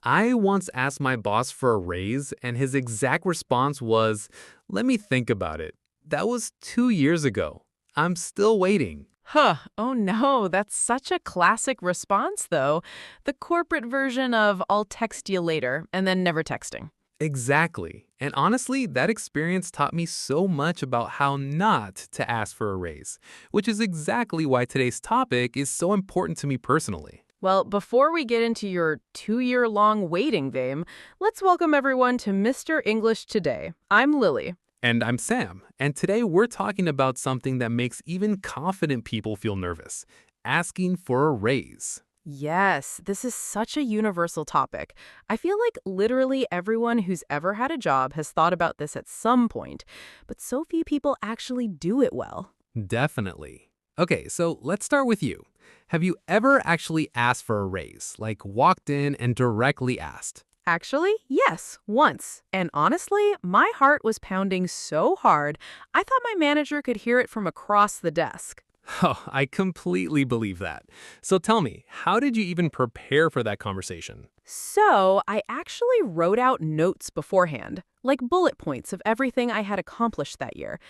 I once asked my boss for a raise, and his exact response was, "Let me think about it." That was 2 years ago. I'm still waiting. Huh. Oh no, that's such a classic response, though. The corporate version of I'll text you later and then never texting. Exactly. And honestly, that experience taught me so much about how not to ask for a raise, which is exactly why today's topic is so important to me personally. Well, before we get into your 2 year long waiting game, let's welcome everyone to Mr. English Today. I'm Lily. And I'm Sam, and today we're talking about something that makes even confident people feel nervous: asking for a raise. Yes, this is such a universal topic. I feel like literally everyone who's ever had a job has thought about this at some point, but so few people actually do it well. Definitely. Okay, so let's start with you. Have you ever actually asked for a raise, like walked in and directly asked? Actually, yes, once. And honestly, my heart was pounding so hard, I thought my manager could hear it from across the desk. Oh, I completely believe that. So tell me, how did you even prepare for that conversation? So, I actually wrote out notes beforehand, like bullet points of everything I had accomplished that year.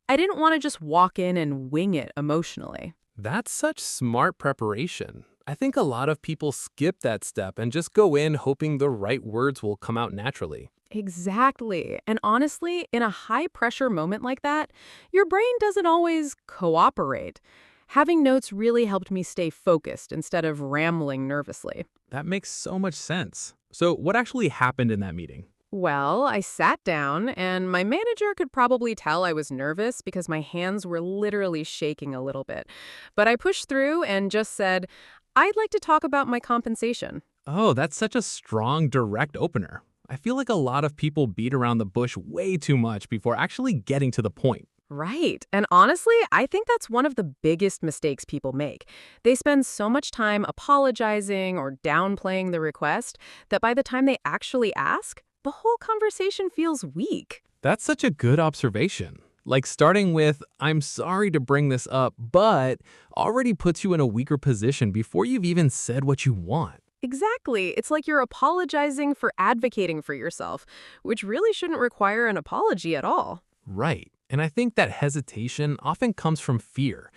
I didn't want to just walk in and wing it emotionally. That's such smart preparation. I think a lot of people skip that step and just go in hoping the right words will come out naturally. Exactly. And honestly, in a high pressure moment like that, your brain doesn't always cooperate. Having notes really helped me stay focused instead of rambling nervously. That makes so much sense. So, what actually happened in that meeting? Well, I sat down, and my manager could probably tell I was nervous because my hands were literally shaking a little bit. But I pushed through and just said, I'd like to talk about my compensation. Oh, that's such a strong, direct opener. I feel like a lot of people beat around the bush way too much before actually getting to the point. Right. And honestly, I think that's one of the biggest mistakes people make. They spend so much time apologizing or downplaying the request that by the time they actually ask, the whole conversation feels weak. That's such a good observation. Like starting with, "I'm sorry to bring this up, but," already puts you in a weaker position before you've even said what you want. Exactly. It's like you're apologizing for advocating for yourself, which really shouldn't require an apology at all. Right. And I think that hesitation often comes from fear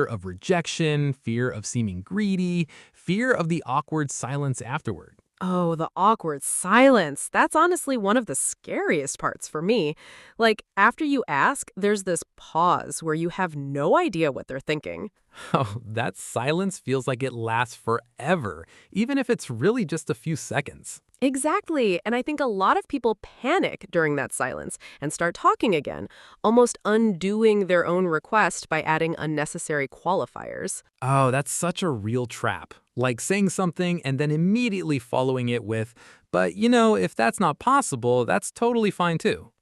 of rejection, fear of seeming greedy, fear of the awkward silence afterward. Oh, the awkward silence. That's honestly one of the scariest parts for me. Like, after you ask, there's this pause where you have no idea what they're thinking. Oh, that silence feels like it lasts forever, even if it's really just a few seconds. Exactly. And I think a lot of people panic during that silence and start talking again, almost undoing their own request by adding unnecessary qualifiers. Oh, that's such a real trap. Like saying something and then immediately following it with, "but if that's not possible, that's totally fine too."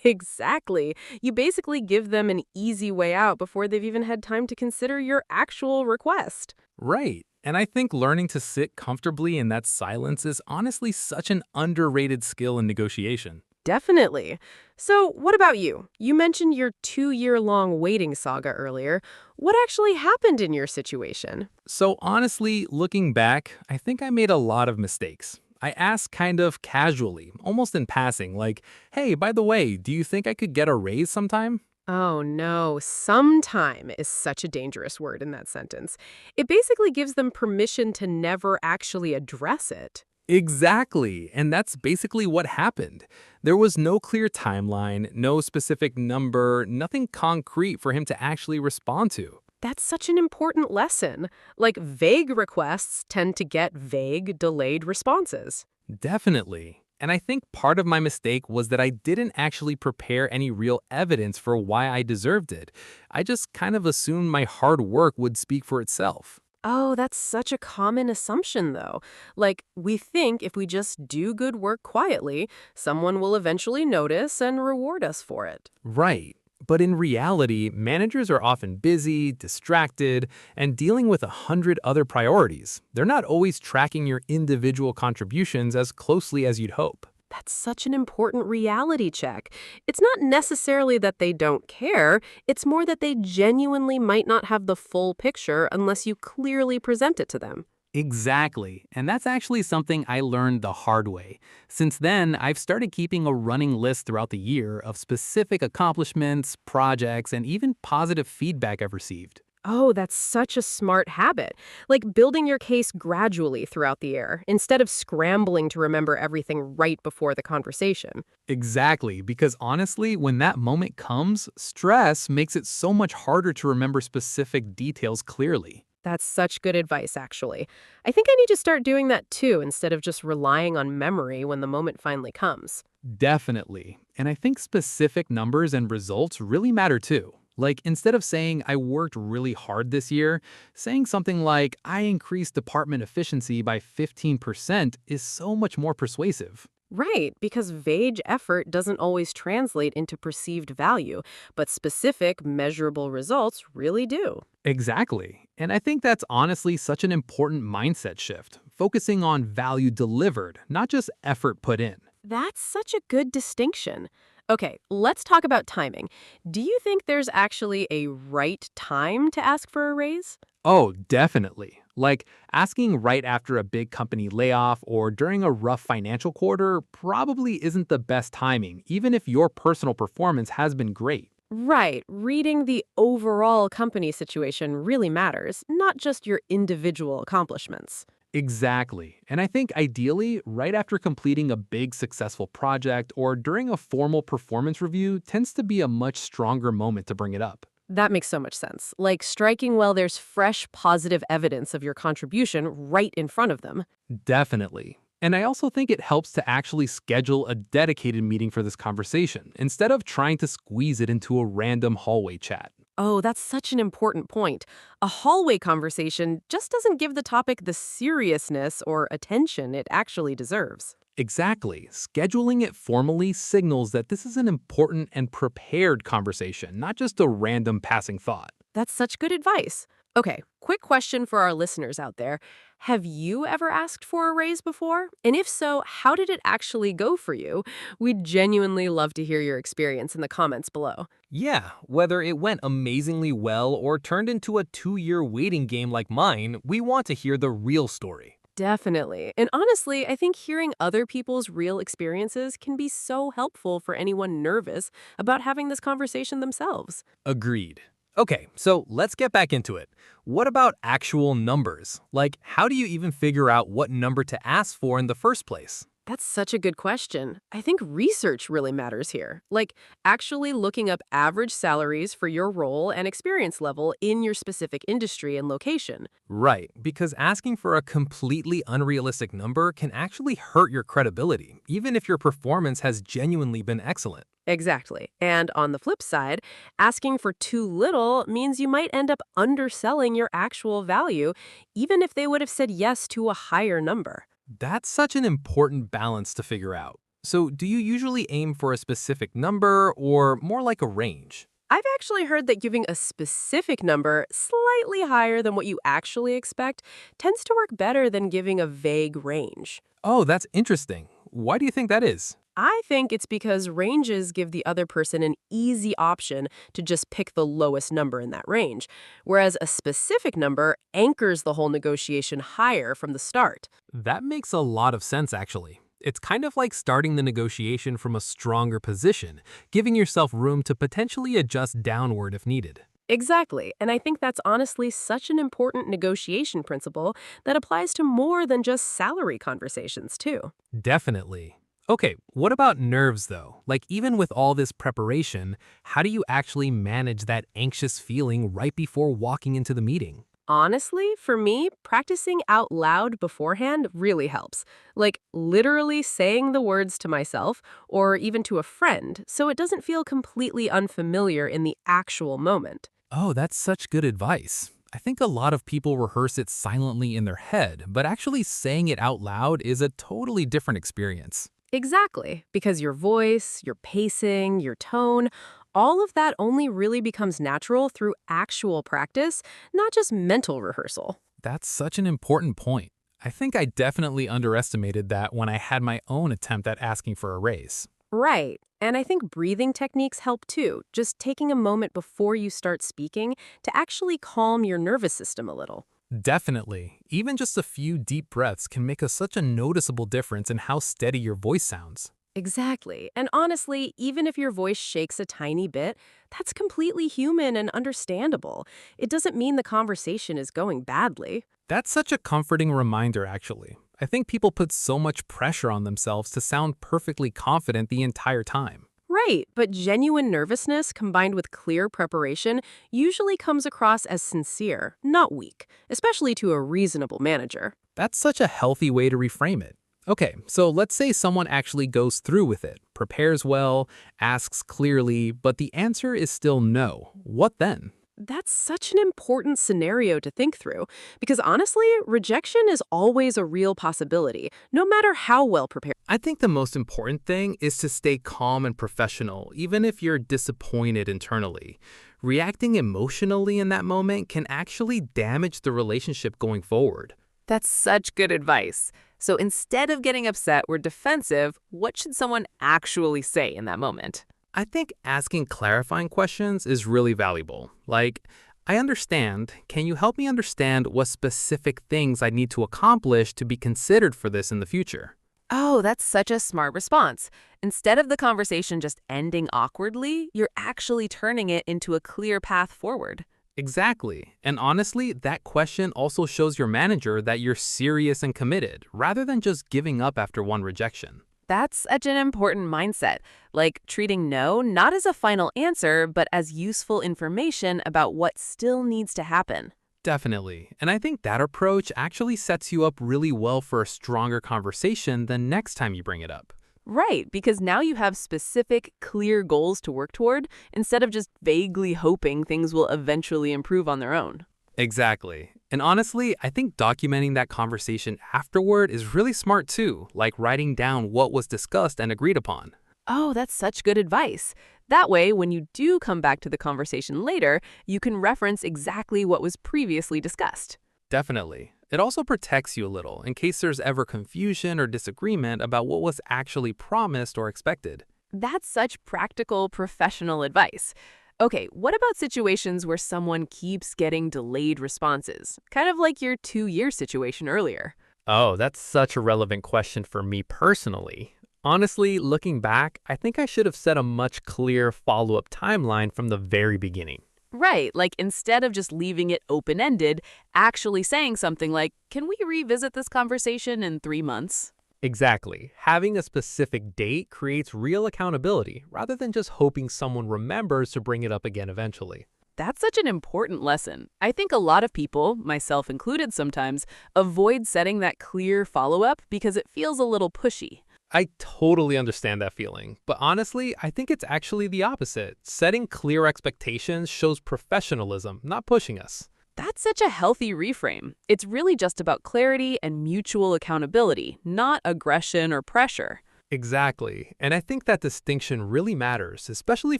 Exactly. You basically give them an easy way out before they've even had time to consider your actual request. Right. And I think learning to sit comfortably in that silence is honestly such an underrated skill in negotiation. Definitely. So, what about you? You mentioned your 2 year long waiting saga earlier. What actually happened in your situation? So honestly, looking back, I think I made a lot of mistakes. I asked kind of casually, almost in passing, like, "Hey, by the way, do you think I could get a raise sometime?" Oh no, sometime is such a dangerous word in that sentence. It basically gives them permission to never actually address it. Exactly. And that's basically what happened. There was no clear timeline, no specific number, nothing concrete for him to actually respond to. That's such an important lesson. Like, vague requests tend to get vague, delayed responses. Definitely. And I think part of my mistake was that I didn't actually prepare any real evidence for why I deserved it. I just kind of assumed my hard work would speak for itself. Oh, that's such a common assumption, though. Like, we think if we just do good work quietly, someone will eventually notice and reward us for it. Right. But in reality, managers are often busy, distracted, and dealing with 100 other priorities. They're not always tracking your individual contributions as closely as you'd hope. That's such an important reality check. It's not necessarily that they don't care, it's more that they genuinely might not have the full picture unless you clearly present it to them. Exactly. And that's actually something I learned the hard way. Since then, I've started keeping a running list throughout the year of specific accomplishments, projects, and even positive feedback I've received. Oh, that's such a smart habit. Like building your case gradually throughout the year, instead of scrambling to remember everything right before the conversation. Exactly, because honestly, when that moment comes, stress makes it so much harder to remember specific details clearly. That's such good advice, actually. I think I need to start doing that too, instead of just relying on memory when the moment finally comes. Definitely. And I think specific numbers and results really matter too. Like instead of saying I worked really hard this year, saying something like I increased department efficiency by 15% is so much more persuasive. Right, because vague effort doesn't always translate into perceived value, but specific, measurable results really do. Exactly. And I think that's honestly such an important mindset shift, focusing on value delivered, not just effort put in. That's such a good distinction. Okay, let's talk about timing. Do you think there's actually a right time to ask for a raise? Oh, definitely. Like asking right after a big company layoff or during a rough financial quarter probably isn't the best timing, even if your personal performance has been great. Right, reading the overall company situation really matters, not just your individual accomplishments. Exactly. And I think ideally, right after completing a big successful project or during a formal performance review tends to be a much stronger moment to bring it up. That makes so much sense. Like striking while there's fresh, positive evidence of your contribution right in front of them. Definitely. And I also think it helps to actually schedule a dedicated meeting for this conversation instead of trying to squeeze it into a random hallway chat. Oh, that's such an important point. A hallway conversation just doesn't give the topic the seriousness or attention it actually deserves. Exactly. Scheduling it formally signals that this is an important and prepared conversation, not just a random passing thought. That's such good advice. Okay, quick question for our listeners out there. Have you ever asked for a raise before? And if so, how did it actually go for you? We'd genuinely love to hear your experience in the comments below. Yeah, whether it went amazingly well or turned into a 2-year waiting game like mine, we want to hear the real story. Definitely. And honestly, I think hearing other people's real experiences can be so helpful for anyone nervous about having this conversation themselves. Agreed. Okay, so let's get back into it. What about actual numbers? Like, how do you even figure out what number to ask for in the first place? That's such a good question. I think research really matters here. Like actually looking up average salaries for your role and experience level in your specific industry and location. Right, because asking for a completely unrealistic number can actually hurt your credibility, even if your performance has genuinely been excellent. Exactly. And on the flip side, asking for too little means you might end up underselling your actual value, even if they would have said yes to a higher number. That's such an important balance to figure out. So, do you usually aim for a specific number or more like a range? I've actually heard that giving a specific number slightly higher than what you actually expect tends to work better than giving a vague range. Oh, that's interesting. Why do you think that is? I think it's because ranges give the other person an easy option to just pick the lowest number in that range, whereas a specific number anchors the whole negotiation higher from the start. That makes a lot of sense, actually. It's kind of like starting the negotiation from a stronger position, giving yourself room to potentially adjust downward if needed. Exactly, and I think that's honestly such an important negotiation principle that applies to more than just salary conversations, too. Definitely. Okay, what about nerves though? Like, even with all this preparation, how do you actually manage that anxious feeling right before walking into the meeting? Honestly, for me, practicing out loud beforehand really helps. Like literally saying the words to myself or even to a friend so it doesn't feel completely unfamiliar in the actual moment. Oh, that's such good advice. I think a lot of people rehearse it silently in their head, but actually saying it out loud is a totally different experience. Exactly, because your voice, your pacing, your tone, all of that only really becomes natural through actual practice, not just mental rehearsal. That's such an important point. I think I definitely underestimated that when I had my own attempt at asking for a raise. Right. And I think breathing techniques help too, just taking a moment before you start speaking to actually calm your nervous system a little. Definitely. Even just a few deep breaths can make such a noticeable difference in how steady your voice sounds. Exactly. And honestly, even if your voice shakes a tiny bit, that's completely human and understandable. It doesn't mean the conversation is going badly. That's such a comforting reminder, actually. I think people put so much pressure on themselves to sound perfectly confident the entire time. Right, but genuine nervousness combined with clear preparation usually comes across as sincere, not weak, especially to a reasonable manager. That's such a healthy way to reframe it. Okay, so let's say someone actually goes through with it, prepares well, asks clearly, but the answer is still no. What then? That's such an important scenario to think through, because honestly, rejection is always a real possibility, no matter how well prepared. I think the most important thing is to stay calm and professional, even if you're disappointed internally. Reacting emotionally in that moment can actually damage the relationship going forward. That's such good advice. So instead of getting upset or defensive, what should someone actually say in that moment? I think asking clarifying questions is really valuable. Like, I understand. Can you help me understand what specific things I need to accomplish to be considered for this in the future? Oh, that's such a smart response. Instead of the conversation just ending awkwardly, you're actually turning it into a clear path forward. Exactly. And honestly, that question also shows your manager that you're serious and committed, rather than just giving up after one rejection. That's such an important mindset, like treating no not as a final answer, but as useful information about what still needs to happen. Definitely. And I think that approach actually sets you up really well for a stronger conversation the next time you bring it up. Right, because now you have specific, clear goals to work toward instead of just vaguely hoping things will eventually improve on their own. Exactly. And honestly, I think documenting that conversation afterward is really smart too, like writing down what was discussed and agreed upon. Oh, that's such good advice. That way, when you do come back to the conversation later, you can reference exactly what was previously discussed. Definitely. It also protects you a little in case there's ever confusion or disagreement about what was actually promised or expected. That's such practical, professional advice. Okay, what about situations where someone keeps getting delayed responses? Kind of like your 2-year situation earlier. Oh, that's such a relevant question for me personally. Honestly, looking back, I think I should have set a much clearer follow-up timeline from the very beginning. Right, like instead of just leaving it open-ended, actually saying something like, can we revisit this conversation in 3 months? Exactly. Having a specific date creates real accountability rather than just hoping someone remembers to bring it up again eventually. That's such an important lesson. I think a lot of people, myself included sometimes, avoid setting that clear follow-up because it feels a little pushy. I totally understand that feeling, but honestly, I think it's actually the opposite. Setting clear expectations shows professionalism, not pushing us. That's such a healthy reframe. It's really just about clarity and mutual accountability, not aggression or pressure. Exactly. And I think that distinction really matters, especially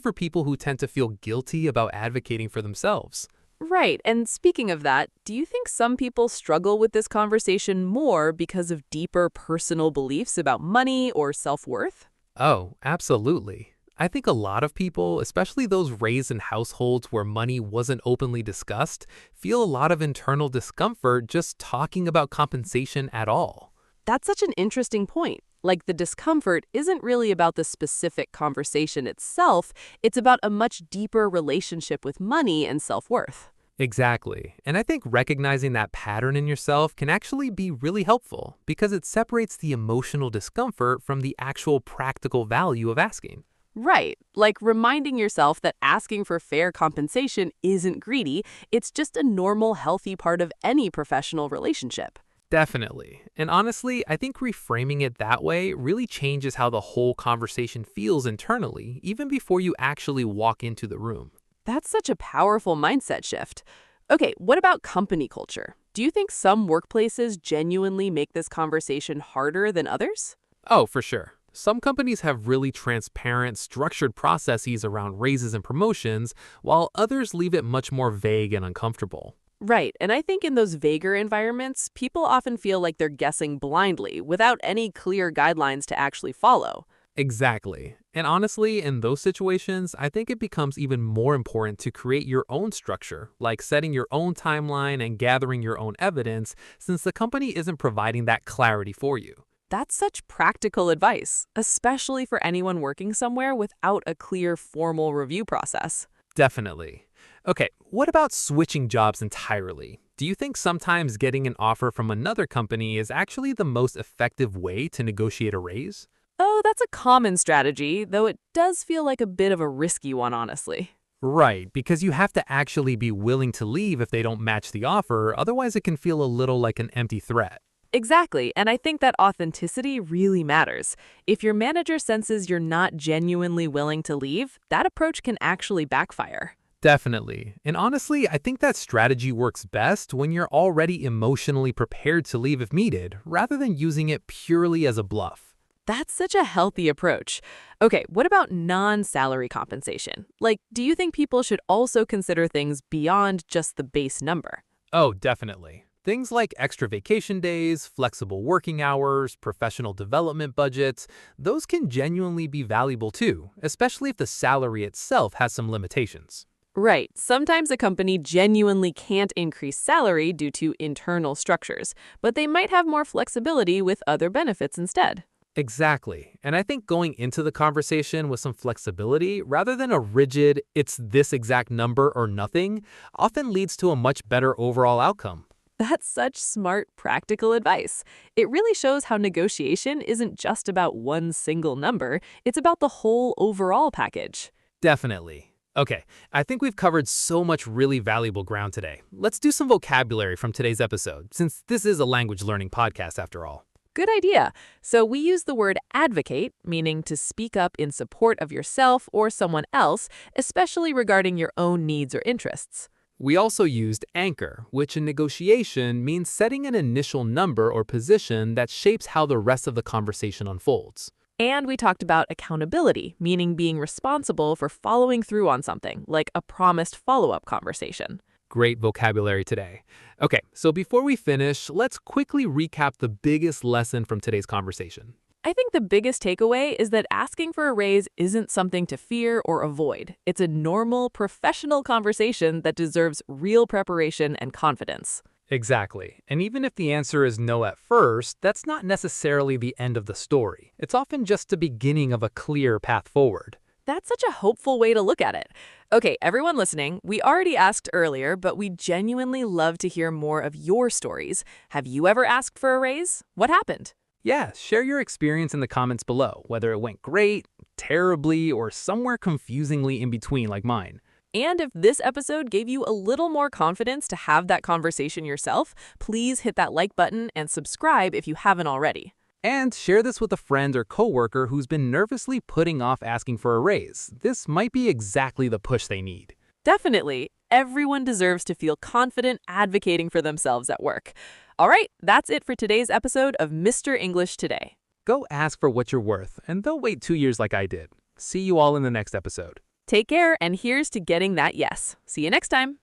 for people who tend to feel guilty about advocating for themselves. Right, and speaking of that, do you think some people struggle with this conversation more because of deeper personal beliefs about money or self-worth? Oh, absolutely. I think a lot of people, especially those raised in households where money wasn't openly discussed, feel a lot of internal discomfort just talking about compensation at all. That's such an interesting point. Like the discomfort isn't really about the specific conversation itself, it's about a much deeper relationship with money and self-worth. Exactly. And I think recognizing that pattern in yourself can actually be really helpful because it separates the emotional discomfort from the actual practical value of asking. Right, like reminding yourself that asking for fair compensation isn't greedy, it's just a normal, healthy part of any professional relationship. Definitely. And honestly, I think reframing it that way really changes how the whole conversation feels internally, even before you actually walk into the room. That's such a powerful mindset shift. Okay, what about company culture? Do you think some workplaces genuinely make this conversation harder than others? Oh, for sure. Some companies have really transparent, structured processes around raises and promotions, while others leave it much more vague and uncomfortable. Right, and I think in those vaguer environments, people often feel like they're guessing blindly without any clear guidelines to actually follow. Exactly. And honestly, in those situations, I think it becomes even more important to create your own structure, like setting your own timeline and gathering your own evidence, since the company isn't providing that clarity for you. That's such practical advice, especially for anyone working somewhere without a clear formal review process. Definitely. Okay, what about switching jobs entirely? Do you think sometimes getting an offer from another company is actually the most effective way to negotiate a raise? Oh, that's a common strategy, though it does feel like a bit of a risky one, honestly. Right, because you have to actually be willing to leave if they don't match the offer, otherwise it can feel a little like an empty threat. Exactly, and I think that authenticity really matters. If your manager senses you're not genuinely willing to leave, that approach can actually backfire. Definitely. And honestly, I think that strategy works best when you're already emotionally prepared to leave if needed, rather than using it purely as a bluff. That's such a healthy approach. Okay, what about non-salary compensation? Like, do you think people should also consider things beyond just the base number? Oh, definitely. Things like extra vacation days, flexible working hours, professional development budgets, those can genuinely be valuable too, especially if the salary itself has some limitations. Right. Sometimes a company genuinely can't increase salary due to internal structures, but they might have more flexibility with other benefits instead. Exactly. And I think going into the conversation with some flexibility, rather than a rigid, it's this exact number or nothing, often leads to a much better overall outcome. That's such smart, practical advice. It really shows how negotiation isn't just about one single number, it's about the whole overall package. Definitely. Okay, I think we've covered so much really valuable ground today. Let's do some vocabulary from today's episode, since this is a language learning podcast after all. Good idea. So we use the word advocate, meaning to speak up in support of yourself or someone else, especially regarding your own needs or interests. We also used anchor, which in negotiation means setting an initial number or position that shapes how the rest of the conversation unfolds. And we talked about accountability, meaning being responsible for following through on something, like a promised follow-up conversation. Great vocabulary today. Okay, so before we finish, let's quickly recap the biggest lesson from today's conversation. I think the biggest takeaway is that asking for a raise isn't something to fear or avoid. It's a normal, professional conversation that deserves real preparation and confidence. Exactly. And even if the answer is no at first, that's not necessarily the end of the story. It's often just the beginning of a clear path forward. That's such a hopeful way to look at it. Okay, everyone listening, we already asked earlier, but we genuinely love to hear more of your stories. Have you ever asked for a raise? What happened? Yeah, share your experience in the comments below, whether it went great, terribly, or somewhere confusingly in between like mine. And if this episode gave you a little more confidence to have that conversation yourself, please hit that like button and subscribe if you haven't already. And share this with a friend or coworker who's been nervously putting off asking for a raise. This might be exactly the push they need. Definitely. Everyone deserves to feel confident advocating for themselves at work. All right, that's it for today's episode of Mr. English Today. Go ask for what you're worth, and they'll wait 2 years like I did. See you all in the next episode. Take care, and here's to getting that yes. See you next time.